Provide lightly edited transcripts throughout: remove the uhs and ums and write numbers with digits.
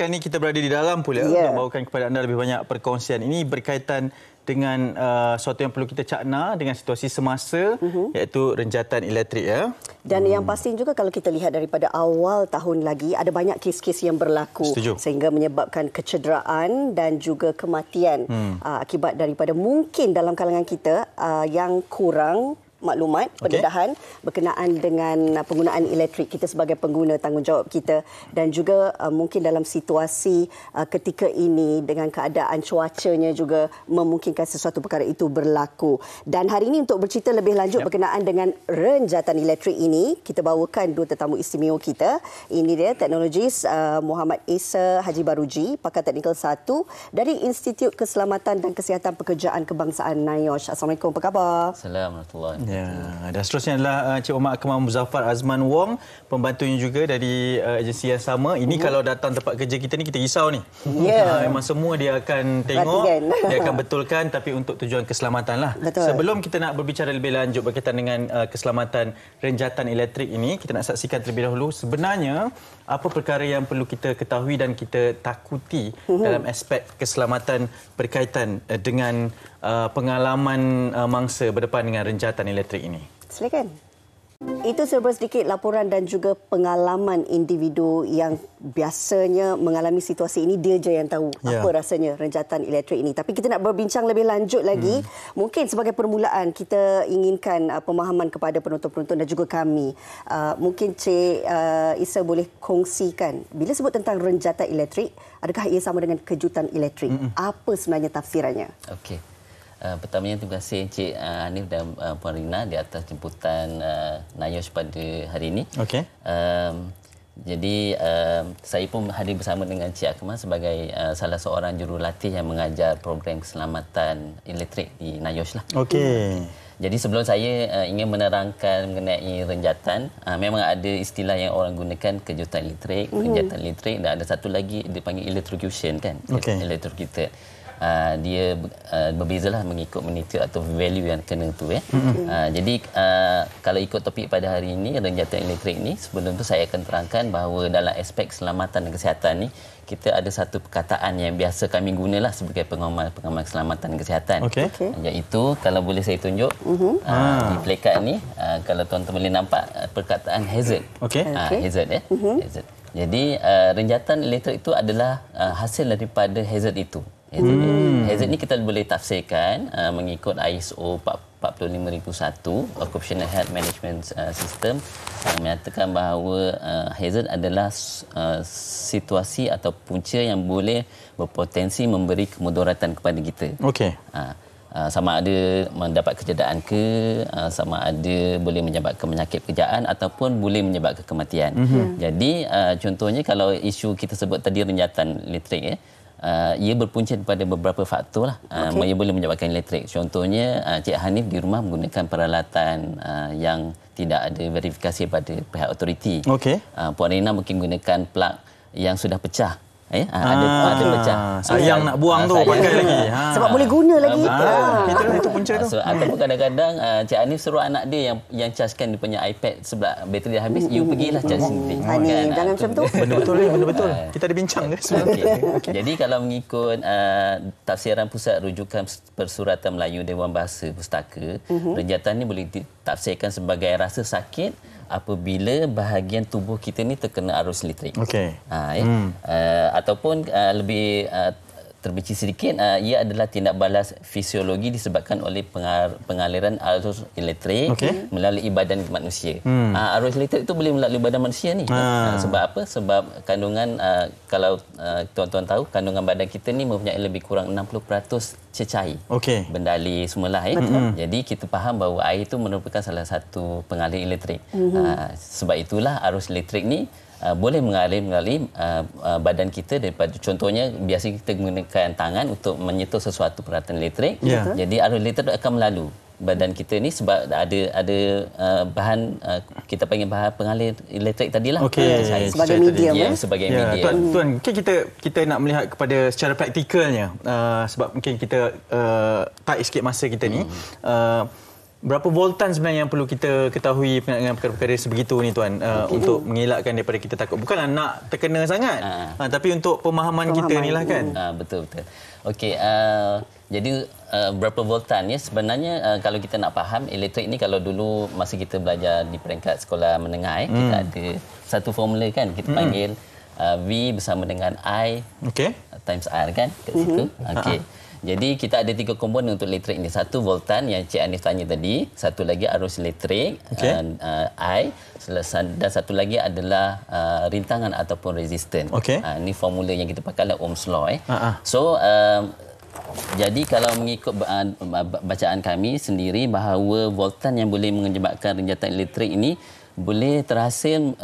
kali ini kita berada di dalam pula untuk bawakan kepada anda lebih banyak perkongsian. Ini berkaitan dengan sesuatu yang perlu kita cakna dengan situasi semasa, iaitu renjatan elektrik. Ya. Dan yang pasti juga kalau kita lihat daripada awal tahun lagi, ada banyak kes-kes yang berlaku. Setuju. Sehingga menyebabkan kecederaan dan juga kematian akibat daripada mungkin dalam kalangan kita yang kurang maklumat, pendedahan berkenaan dengan penggunaan elektrik kita sebagai pengguna, tanggungjawab kita, dan juga mungkin dalam situasi ketika ini dengan keadaan cuacanya juga memungkinkan sesuatu perkara itu berlaku. Dan hari ini untuk bercerita lebih lanjut berkenaan dengan renjatan elektrik ini, kita bawakan dua tetamu istimewa kita. Ini dia teknologis Muhammad Esa Haji Baruji, pakar teknikal 1 dari Institut Keselamatan dan Kesihatan Pekerjaan Kebangsaan NIOSH. Assalamualaikum, apa khabar? Assalamualaikum. Ya, dan seterusnya adalah Cik Omar Akmal Muzaffar Azman Wong, pembantunya juga dari agensi yang sama. Ini kalau datang tempat kerja kita ni, kita risau ni. Memang semua dia akan tengok, dia akan betulkan, tapi untuk tujuan keselamatan lah. Betul. Sebelum kita nak berbicara lebih lanjut berkaitan dengan keselamatan renjatan elektrik ini, kita nak saksikan terlebih dahulu sebenarnya apa perkara yang perlu kita ketahui dan kita takuti dalam aspek keselamatan berkaitan dengan pengalaman mangsa berdepan dengan renjatan elektrik ini. Silakan. Itu serba sedikit laporan dan juga pengalaman individu yang biasanya mengalami situasi ini. Dia je yang tahu apa rasanya renjatan elektrik ini. Tapi kita nak berbincang lebih lanjut lagi. Mungkin sebagai permulaan kita inginkan pemahaman kepada penonton-penonton dan juga kami. Mungkin Cik Esa boleh kongsikan, bila sebut tentang renjatan elektrik, adakah ia sama dengan kejutan elektrik? Apa sebenarnya tafsirannya? Okey. Pertamanya terima kasih Encik Hanif dan Puan Rina di atas jemputan NIOSH pada hari ini. Okey. Jadi saya pun hadir bersama dengan Encik Akmal sebagai salah seorang jurulatih yang mengajar program keselamatan elektrik di NIOSH lah. Okey. Jadi sebelum saya ingin menerangkan mengenai renjatan, memang ada istilah yang orang gunakan, kejutan elektrik, renjatan elektrik, dan ada satu lagi dipanggil electrocution kan. Electrocuted. Dia berbezalah mengikut magnitude atau value yang kena tu ya. Jadi kalau ikut topik pada hari ini, renjatan elektrik ni, sebelum tu saya akan terangkan bahawa dalam aspek keselamatan dan kesihatan ni, kita ada satu perkataan yang biasa kami gunalah sebagai pengamal keselamatan dan kesihatan. Iaitu, kalau boleh saya tunjuk di plakat ni, kalau tuan-tuan boleh nampak perkataan hazard. Hazard ya. Hazard. Jadi renjatan elektrik itu adalah hasil daripada hazard itu. Hazard ni kita boleh tafsirkan mengikut ISO 45001 Occupational Health Management System, menyatakan bahawa hazard adalah situasi atau punca yang boleh berpotensi memberi kemudaratan kepada kita. Sama ada mendapat kecederaan ke, sama ada boleh menyebabkan penyakit pekerjaan ataupun boleh menyebabkan kematian. Jadi contohnya kalau isu kita sebut tadi renjatan elektrik ya, ia berpunca daripada beberapa faktor lah. Ia boleh menyebabkan elektrik. Contohnya Cik Hanif di rumah menggunakan peralatan yang tidak ada verifikasi pada pihak autoriti. Puan Rina mungkin gunakan plug yang sudah pecah. Ada pecah. Sayang nak buang tu, pakai lagi. Sebab boleh guna lagi. Itu punca tu. Ataupun kadang-kadang Cik Hanif suruh anak dia yang chargekan dia punya iPad sebab bateri dah habis, you pergilah charge sendiri. Jangan macam tu. Benda betul ni, benda betul. Kita ada bincang ke sebelum. Jadi kalau mengikut tafsiran Pusat Rujukan Persuratan Melayu Dewan Bahasa Pustaka, renjatan ni boleh ditafsirkan sebagai rasa sakit apabila bahagian tubuh kita ni terkena arus elektrik. Ataupun lebih terperinci sedikit, ia adalah tindak balas fisiologi disebabkan oleh pengaliran arus elektrik melalui badan manusia. Arus elektrik itu boleh melalui badan manusia ni. Sebab apa? Sebab kandungan, kalau tuan-tuan tahu, kandungan badan kita ni mempunyai lebih kurang 60% cecair. Benda air semualah. Jadi kita faham bahawa air itu merupakan salah satu pengalir elektrik. Sebab itulah arus elektrik ni boleh mengalir badan kita daripada, contohnya biasa kita gunakan tangan untuk menyentuh sesuatu peralatan elektrik. Jadi arus elektrik akan melalui badan kita ni sebab ada bahan kita panggil bahan pengalir elektrik tadilah. Sebagai medium. Sebagai medium. Tuan, mungkin kita nak melihat kepada secara praktikalnya, sebab mungkin kita tarik sikit masa kita ni. Berapa voltan sebenarnya yang perlu kita ketahui dengan perkara-perkara sebegitu ni tuan, untuk mengelakkan daripada kita takut. Bukanlah nak terkena sangat, tapi untuk pemahaman kita ni lah kan. Betul. Okey, jadi berapa voltan ya, sebenarnya kalau kita nak faham elektrik ni, kalau dulu masa kita belajar di peringkat sekolah menengah kita ada satu formula kan, kita panggil V bersama dengan I times R kan kat situ. Okey. Jadi kita ada 3 komponen untuk elektrik ni. Satu voltan yang Cik Hanif tanya tadi, satu lagi arus elektrik I, dan satu lagi adalah rintangan ataupun resisten. Ini formula yang kita pakai adalah Ohm's law. So jadi kalau mengikut bacaan kami sendiri, bahawa voltan yang boleh menyebabkan renjatan elektrik ini boleh terhasil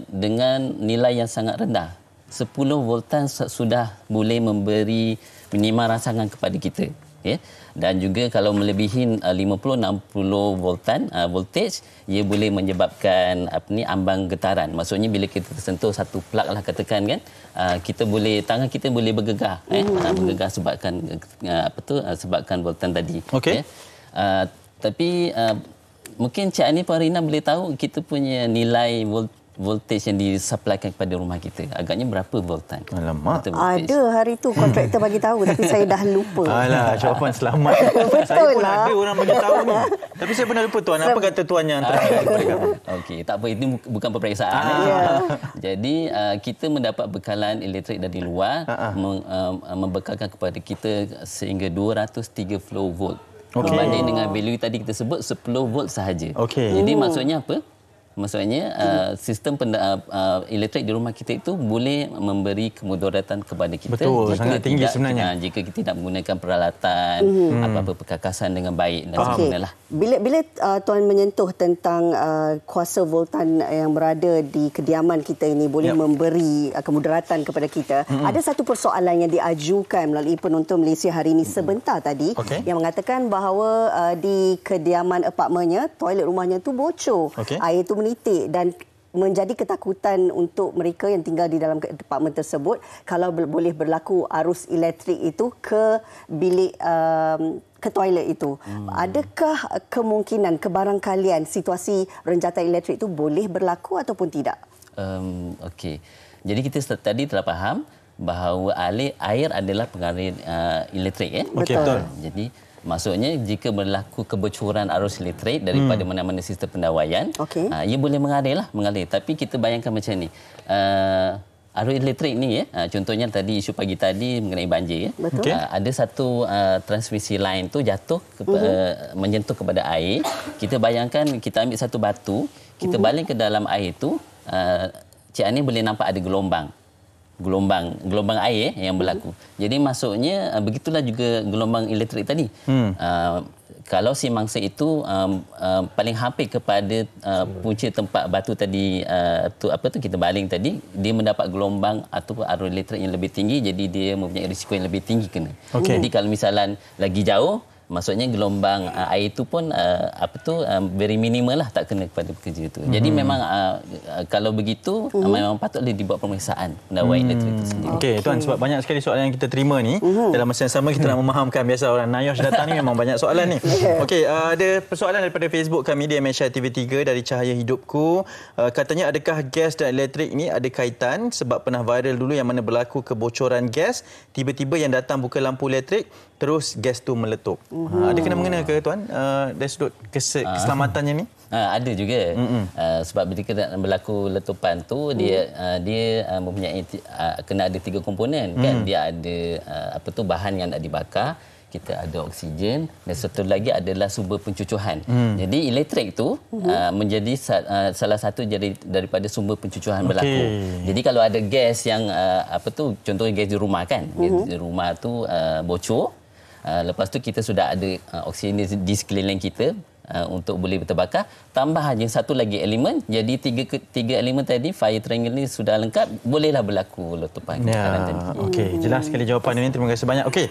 dengan nilai yang sangat rendah. 10 voltan sudah boleh memberi minimal rangsangan kepada kita, ya. Dan juga kalau melebihi 50-60 voltan voltage, ia boleh menyebabkan ambang getaran. Maksudnya bila kita tersentuh satu plug lah katakan kan, tangan kita boleh bergegar, bergegar sebabkan voltan tadi. Tapi mungkin Cik Ani Puan Rina boleh tahu kita punya nilai voltage yang disupplykan kepada rumah kita. Agaknya berapa voltan? Alamak. Ada hari tu kontraktor bagi tahu tapi saya dah lupa. Alah, jawapan selamat. Saya pun ada orang bagi tahu ni. Tapi saya pernah lupa tuan. Apa kata tuan yang terakhir? Okey, tak apa, ini bukan peperiksaan. Jadi kita mendapat bekalan elektrik dari luar, membekalkan kepada kita sehingga 230 volt. Berbanding dengan value tadi kita sebut 10 volt sahaja. Jadi maksudnya apa? Maksudnya sistem elektrik di rumah kita itu boleh memberi kemudaratan kepada kita. Betul, sangat tinggi sebenarnya. Jika kita tidak menggunakan peralatan, apa-apa perkakasan dengan baik dan sebagainya. Bila tuan menyentuh tentang kuasa voltan yang berada di kediaman kita ini boleh memberi kemudaratan kepada kita, ada satu persoalan yang diajukan melalui penonton Malaysia hari ini sebentar tadi, yang mengatakan bahawa di kediaman apartmennya, toilet rumahnya tu bocor. Air itu menitik dan menjadi ketakutan untuk mereka yang tinggal di dalam apartmen tersebut kalau boleh berlaku arus elektrik itu ke bilik ke toilet itu. Adakah kemungkinan kebarangkalian situasi renjatan elektrik itu boleh berlaku ataupun tidak? Okey. Jadi kita tadi telah faham bahawa air adalah pengalir elektrik. Betul. Jadi maksudnya jika berlaku kebocoran arus elektrik daripada mana-mana sistem pendawaian, ia boleh mengalir. Tapi kita bayangkan macam ni. Arus elektrik ni contohnya tadi isu pagi tadi mengenai banjir. Ada satu transmisi line tu jatuh menyentuh kepada air. Kita bayangkan kita ambil satu batu, kita baling ke dalam air tu, Cik Ani boleh nampak ada gelombang air yang berlaku. Jadi maksudnya begitulah juga gelombang elektrik tadi. Kalau si mangsa itu paling hampir kepada punca tempat batu tadi, kita baling tadi, dia mendapat gelombang atau arus elektrik yang lebih tinggi, jadi dia mempunyai risiko yang lebih tinggi kena. Jadi kalau misalnya lagi jauh, maksudnya gelombang air itu pun very minimal lah, tak kena kepada pekerja itu. Jadi memang kalau begitu memang patutlah dibuat pemeriksaan pendawai elektrik itu sendiri. Okey, tuan, sebab banyak sekali soalan yang kita terima ni. Dalam masa yang sama kita nak memahamkan, biasa orang Nayosh datang ni memang banyak soalan ni. Okey, ada persoalan daripada Facebook kami di MHI TV3 dari Cahaya Hidupku. Katanya, adakah gas dan elektrik ni ada kaitan? Sebab pernah viral dulu yang mana berlaku kebocoran gas, tiba-tiba yang datang buka lampu elektrik, terus gas tu meletup. Ada kena-mengena ke tuan dari sudut keselamatannya ni? Ada juga. Sebab bila berlaku letupan tu, dia mempunyai kena ada 3 komponen kan. Dia ada bahan yang nak dibakar, kita ada oksigen, dan satu lagi adalah sumber pencucuhan. Jadi elektrik tu menjadi salah satu daripada sumber pencucuhan berlaku. Jadi kalau ada gas yang contohnya gas di rumah kan, gas di rumah tu bocor, lepas tu kita sudah ada oksigen di sekeliling kita untuk boleh terbakar, tambah hanya satu lagi elemen, jadi tiga elemen tadi, fire triangle ni sudah lengkap, bolehlah berlaku letupan. Okey, jelas sekali jawapan ini. Terima kasih banyak. Okey,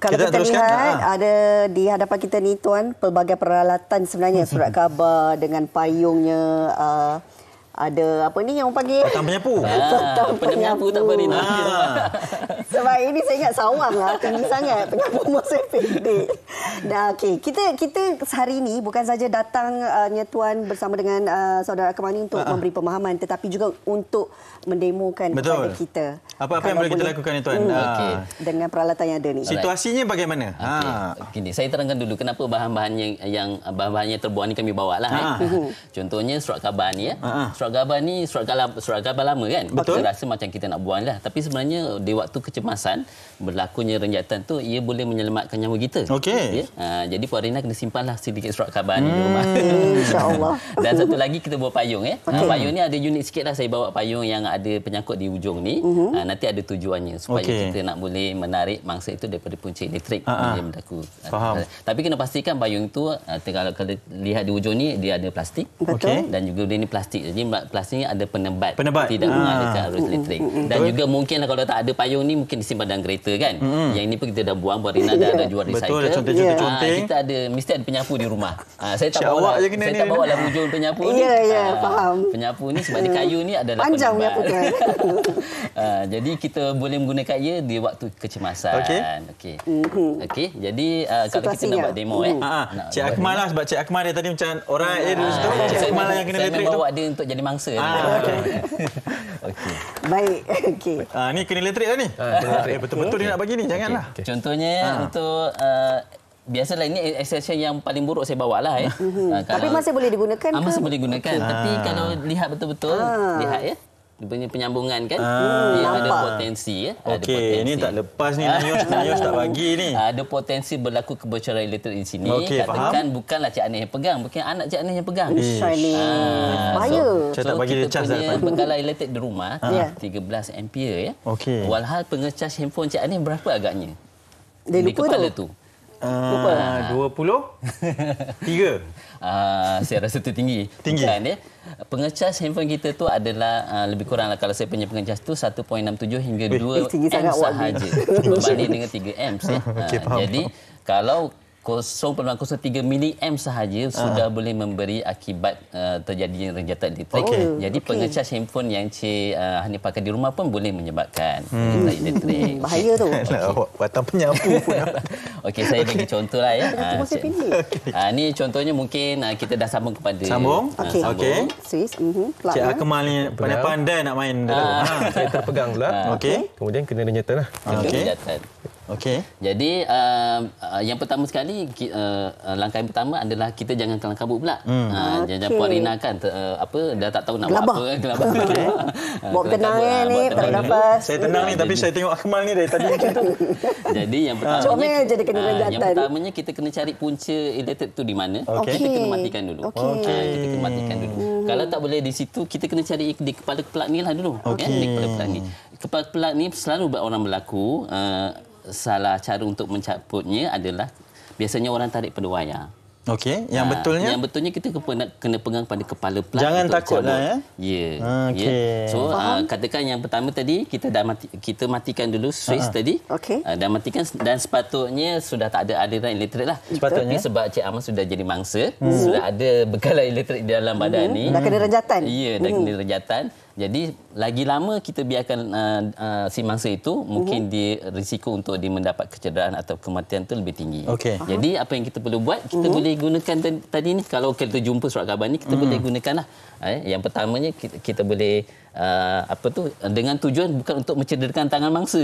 kalau kita lihat ada di hadapan kita ni tuan, pelbagai peralatan sebenarnya, surat khabar dengan payungnya, ada apa ni yang orang panggil? Petang penyapu. Penyapu tak berina. Sebab ini saya ingat sawang tinggi sangat, penyapu masa pendek. Nah, okey. Kita hari ini bukan saja datangnya Tuan bersama dengan saudara Akmal ni untuk memberi pemahaman, tetapi juga untuk mendemokan kepada kita. Apa yang boleh kita lakukan ni, Tuan? Dengan peralatan yang ada ni. Situasinya bagaimana? Gini, saya terangkan dulu kenapa bahan-bahannya terbuang ni kami bawa lah. Contohnya surat khabar ni. Surat khabar ni surat khabar lama kan. Betul. Kita rasa macam kita nak buang lah. Tapi sebenarnya di waktu kecemasan berlakunya renjatan tu, ia boleh menyelamatkan nyawa kita. Okey. Jadi Puan Rina kena simpanlah sedikit surat khabar ni di rumah. InsyaAllah. Dan satu lagi kita bawa payung. Payung ni ada unik sikit lah. Saya bawa payung yang ada penyangkut di ujung ni. Nanti ada tujuannya supaya kita nak boleh menarik mangsa itu daripada punca elektrik yang berlaku. Faham. Tapi kena pastikan payung itu kalau lihat di ujung ni dia ada plastik. Betul. Dan juga dia ni plastik. Jadi plastik ni ada penebat. Tidak Ah. mengalirkan arus elektrik. Dan juga mungkin kalau tak ada payung ni mungkin disimpan dalam kereta kan. Yang ini pun kita dah buang. Buat Rina dah jual recycle. Betul, contoh-contoh. Kita mesti ada penyapu di rumah. Saya tak Awak bawa je kena saya tak bawa lah hujung penyapu ni. Ya, faham. Penyapu ni sebab dia kayu ni adalah Panjang penebat. penyapu tu. Jadi kita boleh menggunakan ia di waktu kecemasan. Okey. Jadi kalau kita nak buat demo Cik Akmal lah, sebab Cik Akmal dia tadi macam orang di situ. Cik Akmal lah yang kena elektrik tu. Saya bawa dia untuk jadi mangsa. Okey. Baik. Okey. Ni kena elektrik lah ni. Betul-betul dia nak bagi ni, janganlah. Contohnya untuk biasalah ini exception yang paling buruk saya bawa lah. Tapi masih boleh digunakan ke? Masih boleh gunakan. Tapi kalau lihat betul-betul, lihat dia punya penyambungan kan, dia ada potensi. Okey, ini tak lepas ni, Nayos tak bagi ni. Ada potensi berlaku kebocoran elektrik di sini. Okey, Katakan bukanlah Cik Anis yang pegang, bukan anak Cik Anis yang pegang. Shining. Bahaya. Saya tak bagi dia kita cas dah punya lepas. bekalan elektrik di rumah 13 ampere Okey. Walhal pengecas handphone Cik Anis berapa agaknya? Dia Di lupa kepala tu. tu. 23. Saya rasa tu tinggi. Bukan, pengecas handphone kita tu adalah lebih kurang lah, kalau saya punya pengecas tu 1.67 hingga 2 amp sahaja. Berbanding dengan 3 amps. Jadi kalau 0.03 miliamp sahaja sudah boleh memberi akibat terjadinya renjatan elektrik. Jadi pengecas handphone yang Cik Hanif pakai di rumah pun boleh menyebabkan renjatan elektrik. Bahaya tu. Awak batang penyapu pun. Okey, saya bagi contoh lah ya. Masih pendek. Ni contohnya mungkin kita dah sambung kepada Sambung. Okey. Swiss. Cik Akmal ni pandai-pandai nak main. Saya terpegang pula. Okey. Kemudian kena renjatan lah. renjatan. Okey. Jadi yang pertama sekali langkah yang pertama adalah kita jangan kelang kabut pula. Jangan Puan Rina kan dah tak tahu nak buat apa. Gelabah. Buat tenang ni, tak nafas. Saya tenang ni tapi saya tengok Akmal ni dari tadi macam tu. Jadi yang pertamanya comel je dia kena renjatan. yang pertamanya kita kena cari punca elektrik tu di mana. Kita kena matikan dulu. Kita kena matikan dulu. Kalau tak boleh di situ, kita kena cari di kepala pelak ni lah dulu. Di kepala pelak ni. Kepala pelak ni selalu orang berlaku salah cara untuk mencabutnya adalah biasanya orang tarik pada wayar. Okey, yang betulnya? Yang betulnya kita kena pegang pada kepala pelak. Jangan takutlah ya. Ya. Okey. So katakan yang pertama tadi kita matikan dulu switch tadi. Dan matikan, dan sepatutnya sudah tak ada aliran elektrik lah. Sepatutnya. Tapi sebab Cik Ahmad sudah jadi mangsa, sudah ada bekalan elektrik di dalam badan ni. Dah kena renjatan. Ya, dah kena renjatan. Jadi lagi lama kita biarkan si mangsa itu, mungkin dia risiko untuk dia mendapat kecederaan atau kematian tu lebih tinggi. Jadi apa yang kita perlu buat, kita boleh gunakan tadi ni, kalau kita jumpa surat khabar ni, kita boleh gunakanlah. Yang pertamanya kita boleh dengan tujuan bukan untuk mencederakan tangan mangsa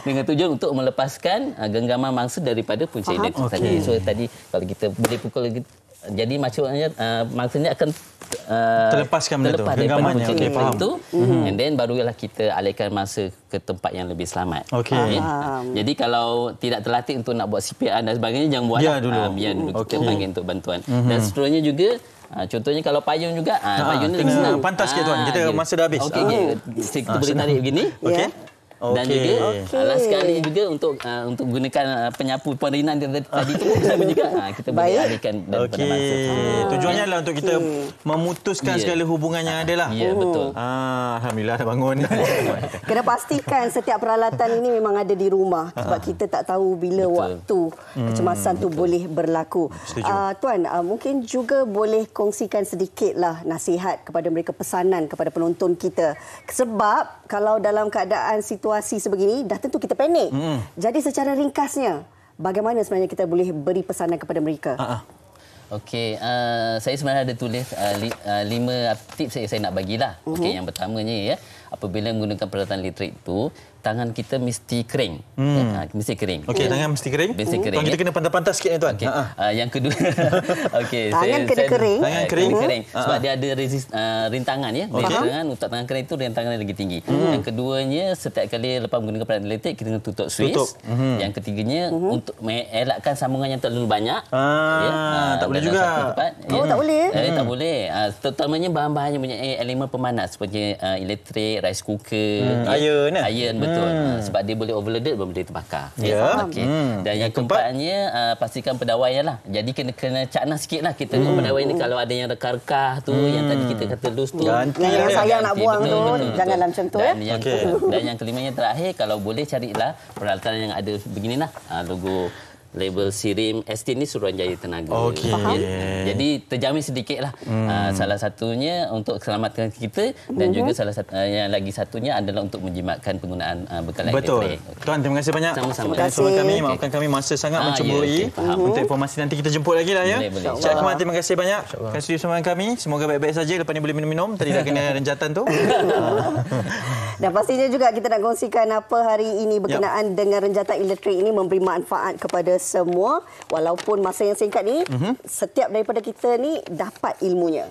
dengan tujuan untuk melepaskan genggaman mangsa daripada punca elektrik tadi. So tadi kalau kita boleh pukul, jadi maksudnya mangsa ni akan terlepaskan daripada punca elektrik itu, and then barulah kita alihkan mangsa ke tempat yang lebih selamat. Jadi kalau tidak terlatih untuk nak buat CPR dan sebagainya, jangan buat biar dulu kita panggil untuk bantuan. Dan seterusnya juga, contohnya kalau payung juga, payung ni kena pantas sikit tuan, kita masa dah habis. Kita boleh tarik begini. Dan juga last sekali juga untuk gunakan penyapu Puan Rina tadi tu sama juga kita boleh alihkan daripada mangsa. Tujuannya adalah untuk kita memutuskan segala hubungan yang ada lah. Ya, betul. Alhamdulillah dah bangun. Kena pastikan setiap peralatan ini memang ada di rumah sebab kita tak tahu bila waktu kecemasan tu boleh berlaku. Tuan, mungkin juga boleh kongsikan sedikitlah nasihat kepada mereka, pesanan kepada penonton kita. Sebab kalau dalam keadaan situasi sebegini, dah tentu kita panik. Jadi secara ringkasnya, bagaimana sebenarnya kita boleh beri pesanan kepada mereka? Okey, saya sebenarnya ada tulis 5 tips yang saya nak bagilah. Okey, yang pertamanya ya, apabila menggunakan peralatan elektrik itu, tangan kita mesti kering. Mesti kering. Okey, tangan mesti kering. Mesti kering. Tuan, kita kena pantas-pantas sikit ni tuan. Okay. Yang kedua, okey, tangan kena kering. Tangan kering. Sebab dia ada rintangan ya. Rintangan untuk tangan kering itu rintangan yang lagi tinggi. Yang keduanya, setiap kali lepas menggunakan peralatan elektrik kita kena tutup switch. Yang ketiganya, untuk mengelakkan sambungan yang terlalu banyak. Tak boleh juga. Tak boleh. Tak boleh. Terutamanya bahan-bahan yang mempunyai elemen pemanas seperti elektrik, rice cooker, iron betul. Sebab dia boleh overloaded, boleh terbakar. Ya. Okey. Dan yang keempatnya, pastikan pendawaian lah. Jadi kena cakna sikit lah kita pendawai ni, kalau ada yang rekah-rekah tu, yang tadi kita kata loose tu. Yang sayang nak buang tu, janganlah macam tu. Dan yang kelimanya terakhir, kalau boleh carilah peralatan yang ada beginilah, logo label Sirim Estate ni Suruhanjaya Tenaga. Okey. Jadi terjamin sedikitlah. Salah satunya untuk selamatkan kita, dan juga salah satu yang lagi satunya adalah untuk menjimatkan penggunaan bekalan elektrik. Betul. Tuan, terima kasih banyak. Sama-sama. Terima kasih kami. Maafkan kami masa sangat mencemburui. Untuk informasi nanti kita jemput lagi lah ya. Cik Akmal, terima kasih banyak. Kasih bersama kami. Semoga baik-baik saja. Lepas ni boleh minum-minum. Tadi dah kena renjatan tu. Dan pastinya juga kita nak kongsikan apa hari ini berkenaan dengan renjatan elektrik ini memberi manfaat kepada semua, walaupun masa yang singkat ini, setiap daripada kita ni dapat ilmunya.